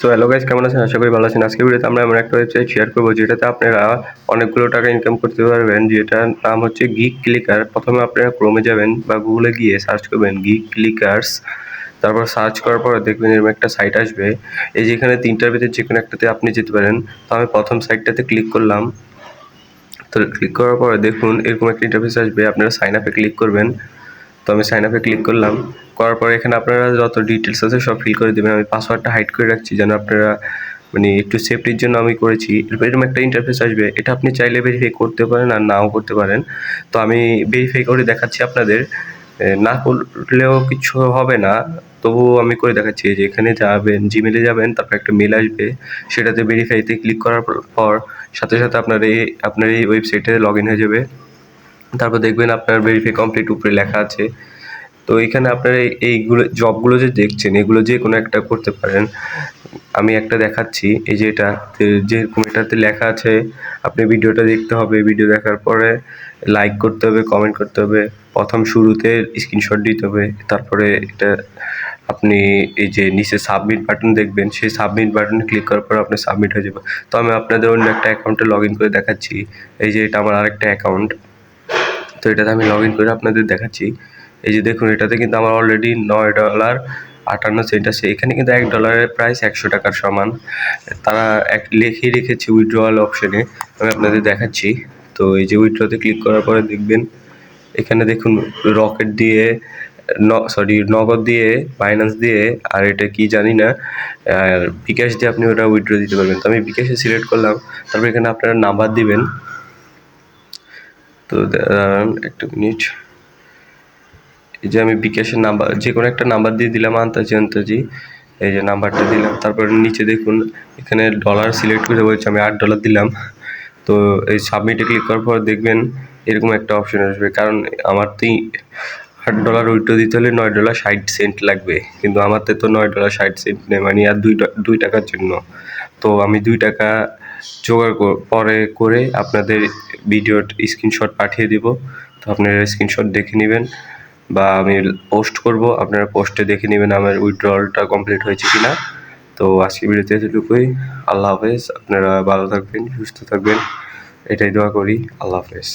So hello guys, কেমন আছেন? আশা করি ভালো আছেন। আজকের ভিডিওতে আমরা এমন একটা ওয়েবসাইট শেয়ার করব যেটাতে আপনারা অনেকগুলো টাকা ইনকাম করতে পারবেন, যেটার নাম হচ্ছে গিগ ক্লিকার। প্রথমে আপনারা ক্রোমে যাবেন বা গুগলে গিয়ে সার্চ করবেন গিগ ক্লিকার্স। তারপর সার্চ করার পরে দেখবেন এরকম একটা সাইট আসবে। এই যে এখানে তিনটার ভিতরে যে কোনো একটাতে আপনি যেতে পারেন। তো আমি প্রথম সাইটটাতে ক্লিক করলাম। তো ক্লিক করার পরে দেখুন এরকম একটা ইন্টারফেস আসবে, আপনারা সাইন আপে ক্লিক করবেন। তো আমি সাইন আপে ক্লিক করলাম। করার পরে এখানে আপনারা যত ডিটেলস আছে সব ফিল করে দেবেন। আমি পাসওয়ার্ডটা হাইড করে রাখছি যেন আপনারা মানে একটু সেফটির জন্য আমি করেছি। এরকম একটা ইন্টারফেস আসবে, এটা আপনি চাইলে ভেরিফাই করতে পারেন আর নাও করতে পারেন। তো আমি ভেরিফাই করে দেখাচ্ছি আপনাদের। না করলেও কিছু হবে না, তবুও আমি করে দেখাচ্ছি। যে এখানে যাবেন, জিমেলে যাবেন, তারপর একটা মেল আসবে, সেটাতে ভেরিফাইতে ক্লিক করার পর সাথে সাথে আপনার এই ওয়েবসাইটে লগ ইন হয়ে যাবে। তারপর দেখবেন আপনার ভেরিফাই কমপ্লিট উপরে লেখা আছে। তো এখানে আপনারা এইগুলো জবগুলো যে দেখছেন এগুলো যে কোনো একটা করতে পারেন। আমি একটা দেখাচ্ছি, এই যে এটাতে যেরকম এটাতে লেখা আছে আপনি ভিডিওটা দেখতে হবে, ভিডিও দেখার পরে লাইক করতে হবে, কমেন্ট করতে হবে, প্রথম শুরুতে স্ক্রিনশট দিতে হবে, তারপরে এটা আপনি এই যে নিচে সাবমিট বাটন দেখবেন, সেই সাবমিট বাটনে ক্লিক করার পর আপনি সাবমিট হয়ে যাবে। তো আমি আপনাদের অন্য একটা অ্যাকাউন্টে লগ ইন করে দেখাচ্ছি। এই যে এটা আমার আরেকটা অ্যাকাউন্ট, তো এটাতে আমি লগ ইন করে আপনাদের দেখাচ্ছি। এই যে দেখুন এটাতে কিন্তু আমার অলরেডি $9.58 আছে। এখানে কিন্তু $1 প্রাইস 100 টাকার সমান। তারা লিখেই রেখেছে উইথড্রয়াল অপশনে, আমি আপনাদের দেখাচ্ছি। তো এই যে উইথড্রতে ক্লিক করার পরে দেখবেন এখানে দেখুন রকেট দিয়ে নগদ দিয়ে, বাইন্যান্স দিয়ে, আর এটা কি জানি না, আর বিকাশ দিয়ে আপনি ওটা উইথড্র দিতে পারবেন। তো আমি বিকাশে সিলেক্ট করলাম। তারপর এখানে আপনারা নাম্বার দিবেন। তো একটা মিনিট, এই যে আমি বিকাশের নাম্বার যে কোনো একটা নাম্বার দিয়ে দিলাম, আন্তাজি। এই যে নাম্বারটা দিলাম। তারপর নিচে দেখুন এখানে ডলার সিলেক্ট করে বলছে, আমি $8 দিলাম। তো এই সাবমিটে ক্লিক করার পর দেখবেন এরকম একটা অপশন আসবে, কারণ আমার তো $8 উইথড্র দিতে হলে $9.60 লাগবে, কিন্তু আমার তো $9.60 নেই, মানে আর দুই টাকার জন্য। তো আমি 2 টাকা জোগাড় পরে করে আপনাদের ভিডিওর স্ক্রিনশট পাঠিয়ে দিব। তো আপনারা স্ক্রিনশট দেখে নেবেন বা আমি পোস্ট করব, আপনারা পোস্টে দেখে নেবেন আমার উইথড্রলটা কমপ্লিট হয়েছে কিনা। তো আজকের ভিডিওতে এতটুকুই। আল্লাহ হাফেজ। আপনারা ভালো থাকবেন, সুস্থ থাকবেন, এটাই দোয়া করি। আল্লাহ হাফেজ।